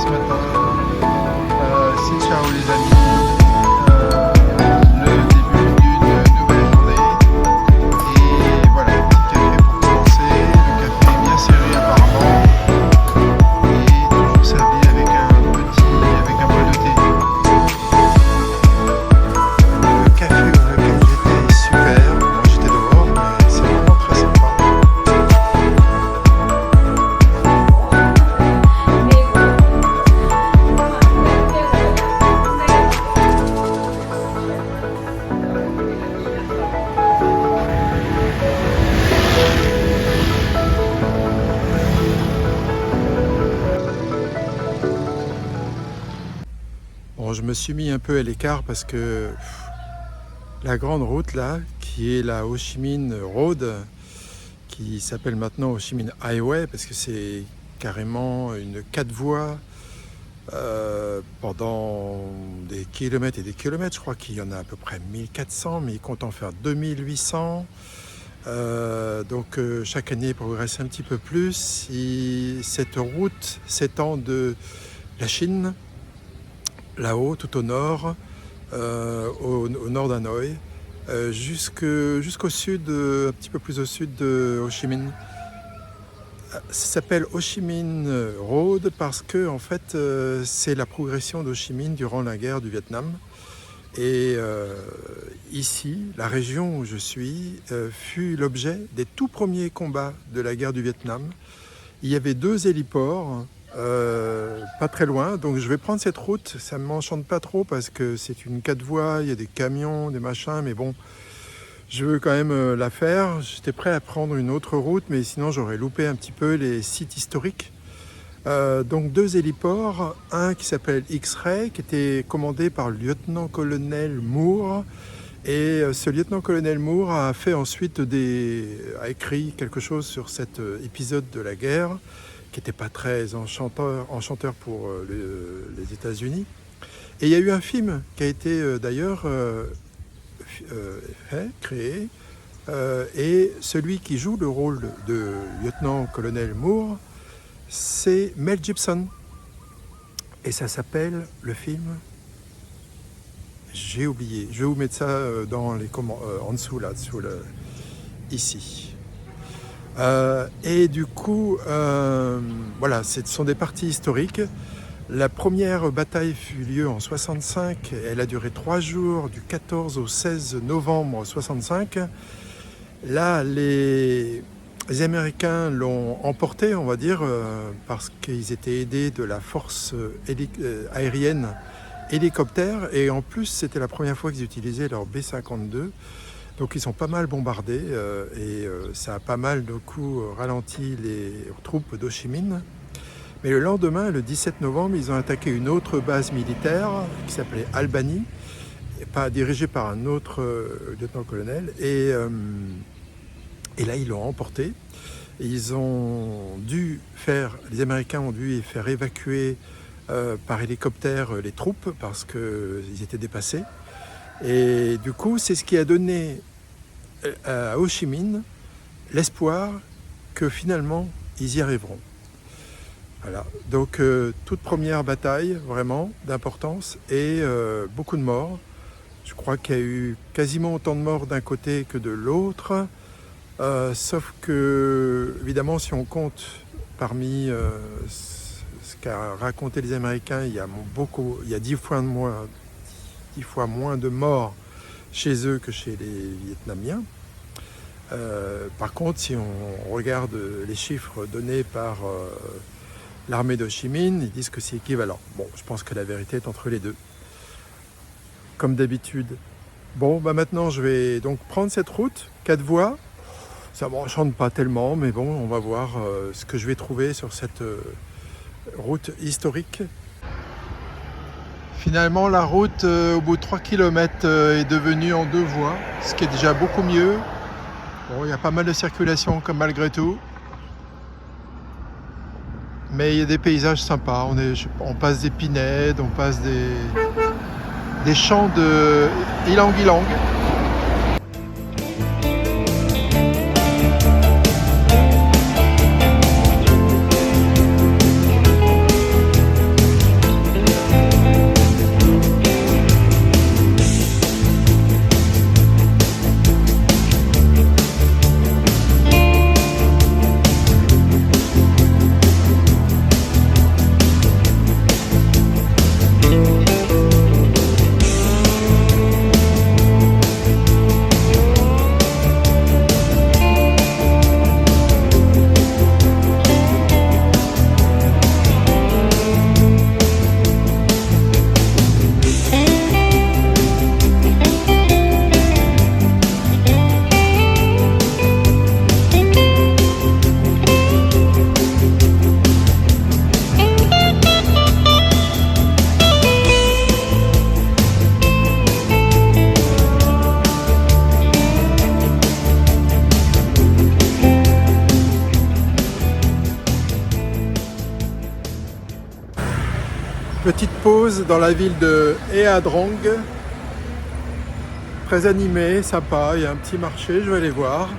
ce matin. C'est ciao les amis. Le début d'une nouvelle journée. Et voilà, petit café pour commencer. Le café est bien serré apparemment. Et toujours servi avec un bol de thé. Le café dans lequel j'étais est super. Moi j'étais dehors, mais c'est vraiment très sympa. Bon, je me suis mis un peu à l'écart parce que la grande route là, qui est la Ho Chi Minh Road, qui s'appelle maintenant Ho Chi Minh Highway parce que c'est carrément une 4 voies pendant des kilomètres et des kilomètres. Je crois qu'il y en a à peu près 1400, mais ils comptent en faire 2800. Donc chaque année, il progresse un petit peu plus. Cette route s'étend de la Chine, là-haut, tout au nord, au nord d'Hanoï, jusqu'au sud, un petit peu plus au sud de Ho Chi Minh. Ça s'appelle Ho Chi Minh Road parce que en fait, c'est la progression d'Ho Chi Minh durant la guerre du Vietnam. Et ici, la région où je suis, fut l'objet des tout premiers combats de la guerre du Vietnam. Il y avait 2 héliports. Pas très loin, donc je vais prendre cette route. Ça ne m'enchante pas trop parce que c'est une 4 voies, il y a des camions, des machins, mais bon, je veux quand même la faire. J'étais prêt à prendre une autre route, mais sinon j'aurais loupé un petit peu les sites historiques. Donc 2 héliports, un qui s'appelle X-Ray, qui était commandé par le lieutenant-colonel Moore. Et ce lieutenant-colonel Moore a fait ensuite a écrit quelque chose sur cet épisode de la guerre, qui n'était pas très enchanteur pour les États-Unis. Et il y a eu un film qui a été d'ailleurs créé, et celui qui joue le rôle de lieutenant-colonel Moore, c'est Mel Gibson. Et ça s'appelle, le film, j'ai oublié, je vais vous mettre ça dans les en dessous, là, ici. Et du coup, voilà, ce sont des parties historiques. La première bataille fut lieu en 65. Elle a duré 3 jours, du 14 au 16 novembre 65. Là, les Américains l'ont emporté, on va dire, parce qu'ils étaient aidés de la force aérienne hélicoptère. Et en plus, c'était la première fois qu'ils utilisaient leur B-52. Donc ils sont pas mal bombardés et ça a pas mal de coups ralenti les troupes d'Ho Chi Minh. Mais le lendemain, le 17 novembre, ils ont attaqué une autre base militaire qui s'appelait Albany, dirigée par un autre lieutenant-colonel. Et là, ils l'ont emporté. Et les Américains ont dû faire évacuer par hélicoptère les troupes parce qu'ils étaient dépassés. Et du coup, c'est ce qui a donné à Ho Chi Minh l'espoir que finalement, ils y arriveront. Voilà. Donc, toute première bataille, vraiment, d'importance, et beaucoup de morts. Je crois qu'il y a eu quasiment autant de morts d'un côté que de l'autre, sauf que, évidemment, si on compte parmi ce qu'a raconté les Américains, il y a 10 fois moins de morts chez eux que chez les Vietnamiens. Par contre, si on regarde les chiffres donnés par l'armée d'Ho Chi Minh, ils disent que c'est équivalent. Bon, je pense que la vérité est entre les deux, comme d'habitude. Bon, maintenant, je vais donc prendre cette route, 4 voies. Ça ne m'enchante pas tellement, mais bon, on va voir ce que je vais trouver sur cette route historique. Finalement, la route, au bout de 3 km, est devenue en 2 voies, ce qui est déjà beaucoup mieux. Bon, il y a pas mal de circulation, comme malgré tout. Mais il y a des paysages sympas. On passe des pinèdes, on passe des champs de ylang-ylang. Petite pause dans la ville de Ea Drong. Très animé, sympa, il y a un petit marché, je vais aller voir.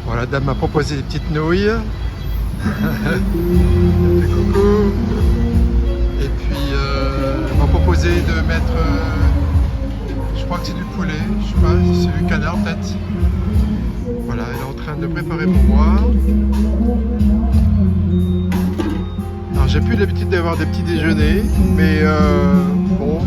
Bon, la dame m'a proposé des petites nouilles. Elle fait coucou. Et puis elle m'a proposé de mettre, je crois que c'est du poulet, je sais pas si c'est du canard peut-être. Voilà, elle est en train de préparer pour moi. Alors j'ai plus l'habitude d'avoir des petits déjeuners, mais bon.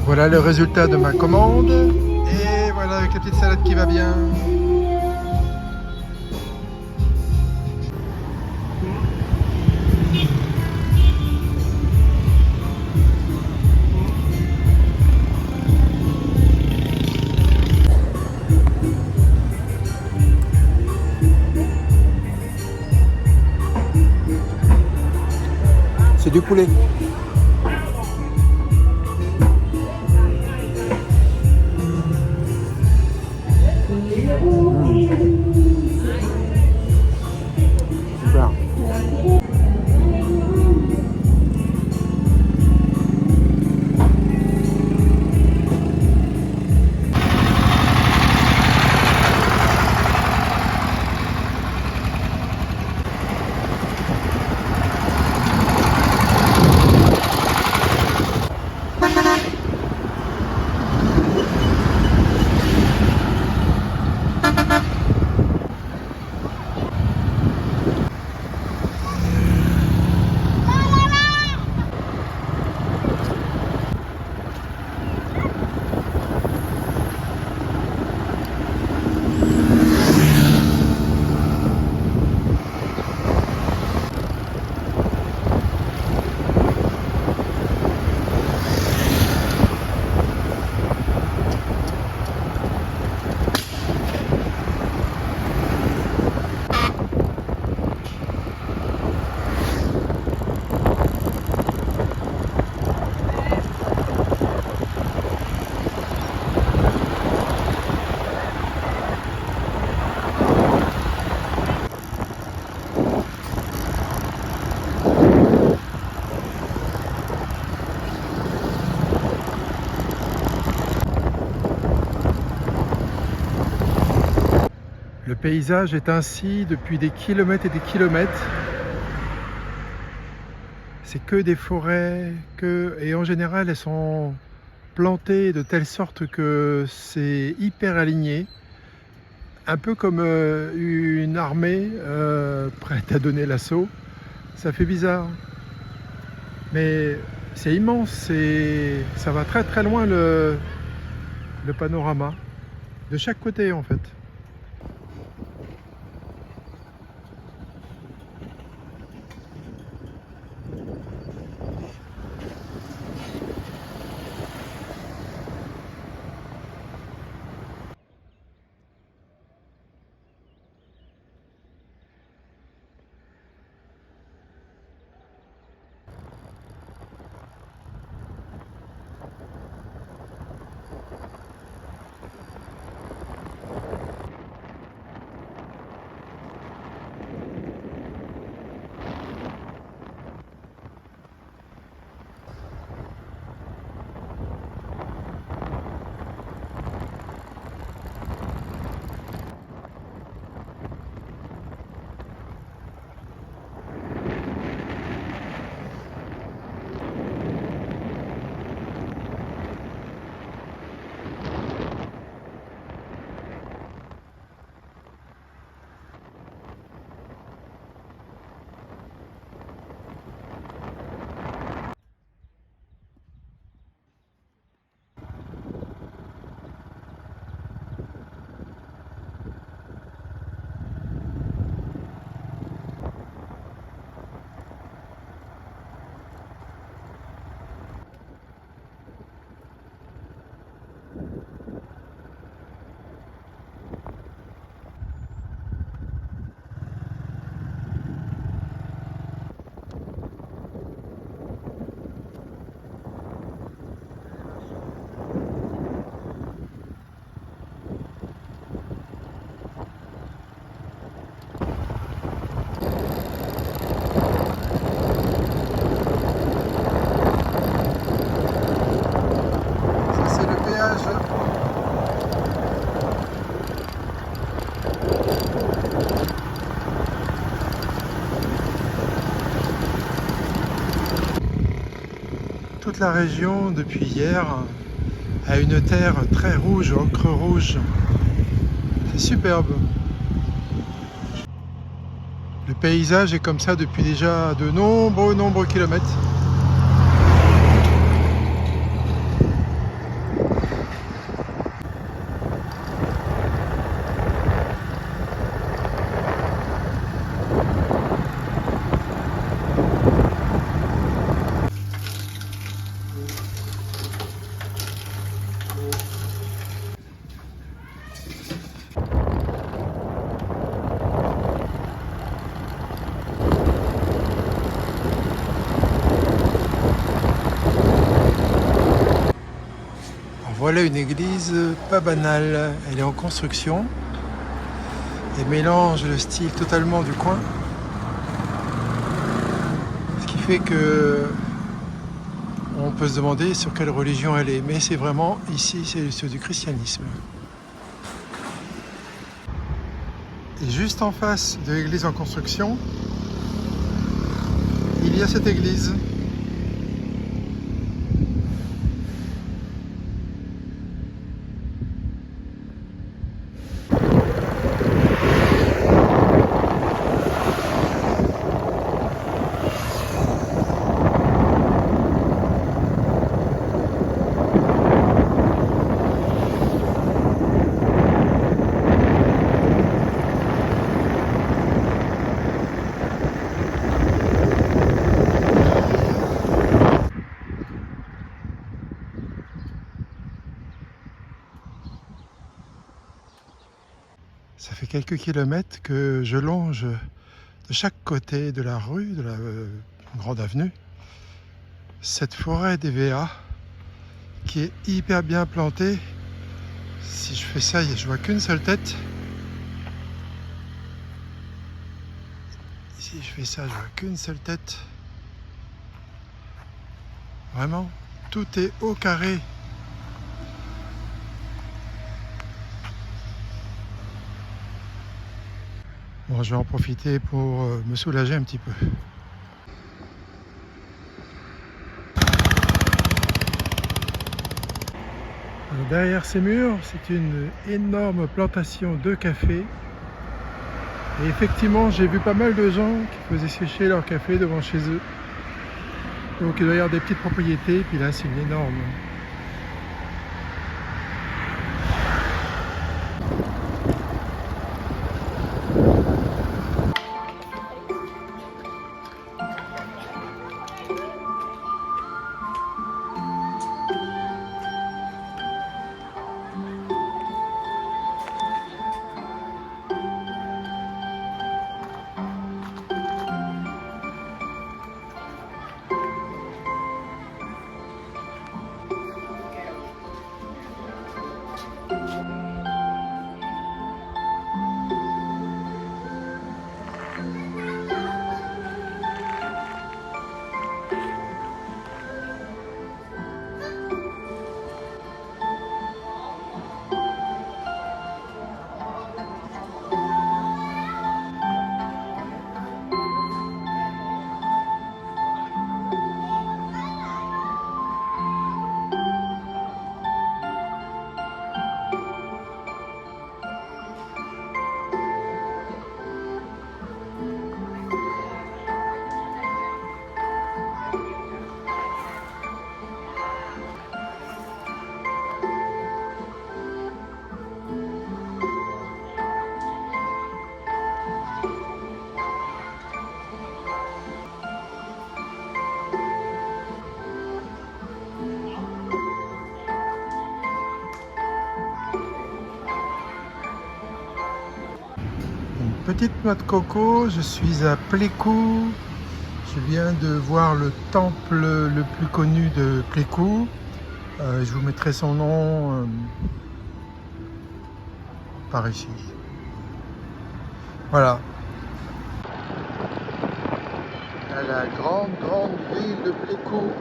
Voilà le résultat de ma commande. Et voilà avec la petite salade qui va bien. C'est du poulet. Super. Le paysage est ainsi depuis des kilomètres et des kilomètres. C'est que des forêts, et en général elles sont plantées de telle sorte que c'est hyper aligné. Un peu comme une armée prête à donner l'assaut. Ça fait bizarre. Mais c'est immense, ça va très très loin le panorama. De chaque côté en fait. toute la région depuis hier a une terre très rouge, ocre rouge. C'est superbe. Le paysage est comme ça depuis déjà de nombreux kilomètres. Voilà une église pas banale, elle est en construction et mélange le style totalement du coin, ce qui fait que on peut se demander sur quelle religion elle est, mais c'est vraiment ici c'est du christianisme. Et juste en face de l'église en construction, il y a cette église. Ça fait quelques kilomètres que je longe de chaque côté de la rue, de la grande avenue, cette forêt d'EVA qui est hyper bien plantée. Si je fais ça, je vois qu'une seule tête. Si je fais ça, je vois qu'une seule tête. Vraiment, tout est au carré. Bon, je vais en profiter pour me soulager un petit peu. Alors, derrière ces murs, c'est une énorme plantation de café. Et effectivement, j'ai vu pas mal de gens qui faisaient sécher leur café devant chez eux. Donc il doit y avoir des petites propriétés, puis là c'est une énorme. Petite noix de coco, je suis à Plécou. Je viens de voir le temple le plus connu de Plécou. Je vous mettrai son nom par ici. Voilà. À la grande ville de Plécou.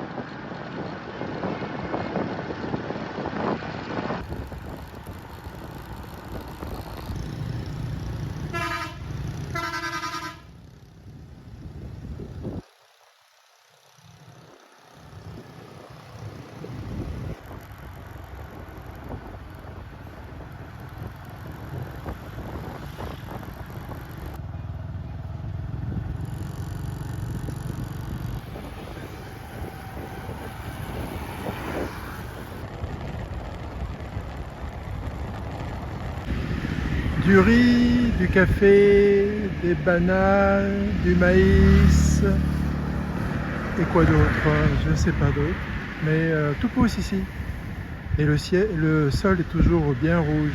Du riz, du café, des bananes, du maïs et quoi d'autre? Je ne sais pas d'autre. Mais tout pousse ici. Et le sol est toujours bien rouge.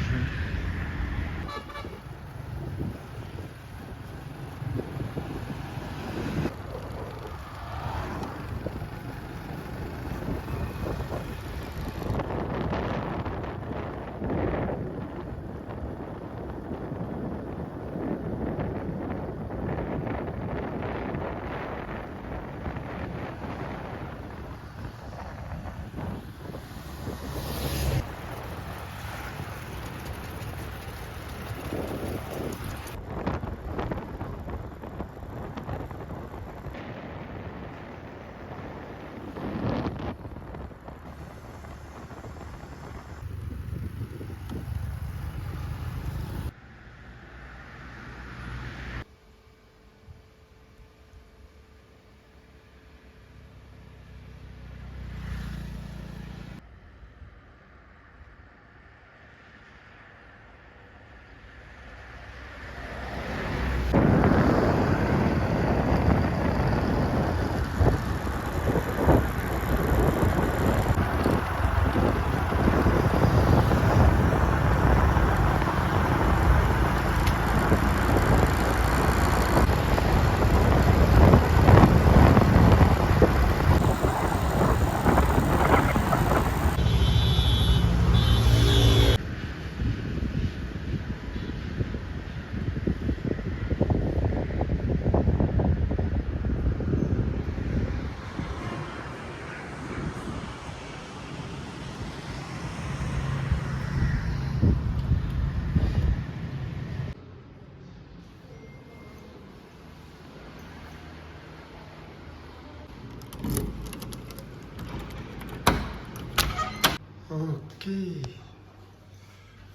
Ok,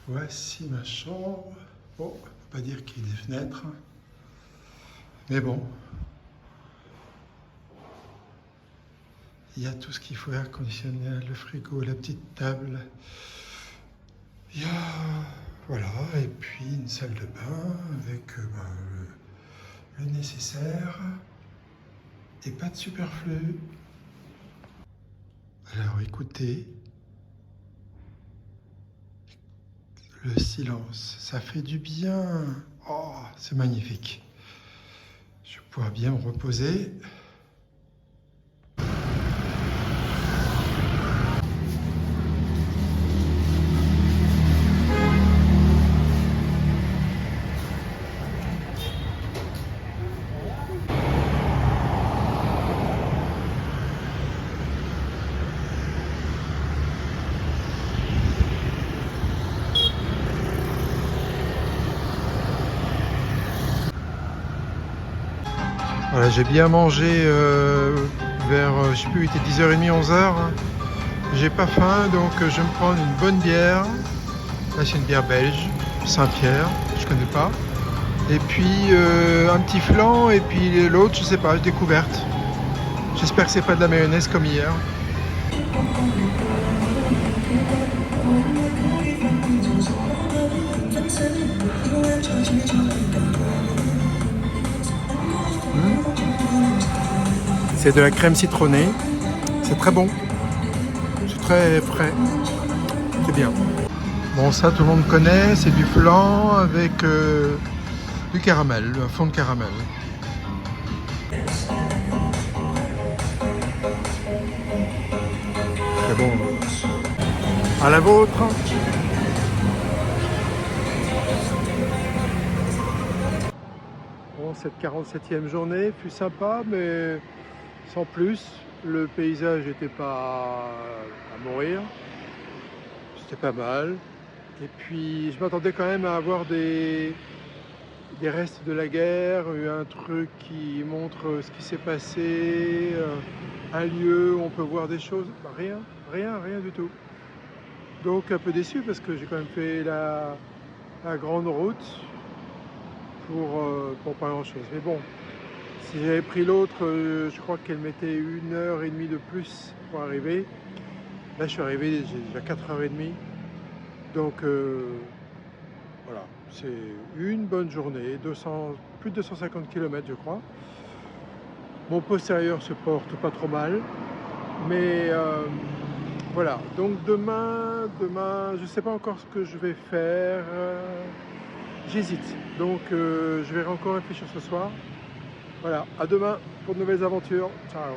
voici ma chambre. Bon, on ne peut pas dire qu'il y ait des fenêtres, mais bon, il y a tout ce qu'il faut, air conditionnel, le frigo, la petite table. Il y a, voilà, et puis une salle de bain avec le nécessaire et pas de superflu. Alors écoutez, le silence, ça fait du bien. Oh, c'est magnifique. Je vais pouvoir bien me reposer. Voilà, j'ai bien mangé vers, je sais plus, il était 10h30, 11h. J'ai pas faim, donc je vais me prendre une bonne bière. Là, c'est une bière belge, Saint-Pierre, je connais pas. Et puis un petit flan, et puis l'autre, je sais pas, découverte. J'espère que c'est pas de la mayonnaise comme hier. C'est de la crème citronnée. C'est très bon. C'est très frais. C'est bien. Bon, ça tout le monde connaît. C'est du flan avec du caramel, un fond de caramel. C'est bon. À la vôtre. Bon, cette 47e journée fut sympa, mais sans plus. Le paysage n'était pas à mourir. C'était pas mal. Et puis, je m'attendais quand même à avoir des restes de la guerre, un truc qui montre ce qui s'est passé, un lieu où on peut voir des choses. Bah, rien du tout. Donc un peu déçu parce que j'ai quand même fait la grande route pour pas grand chose. Mais bon, si j'avais pris l'autre, je crois qu'elle mettait 1h30 de plus pour arriver. Là je suis arrivé déjà 4h30. Donc voilà, c'est une bonne journée, plus de 250 km je crois. Mon postérieur se porte pas trop mal, mais voilà. Donc demain, je sais pas encore ce que je vais faire. J'hésite. Donc je vais encore réfléchir ce soir. Voilà, à demain pour de nouvelles aventures. Ciao.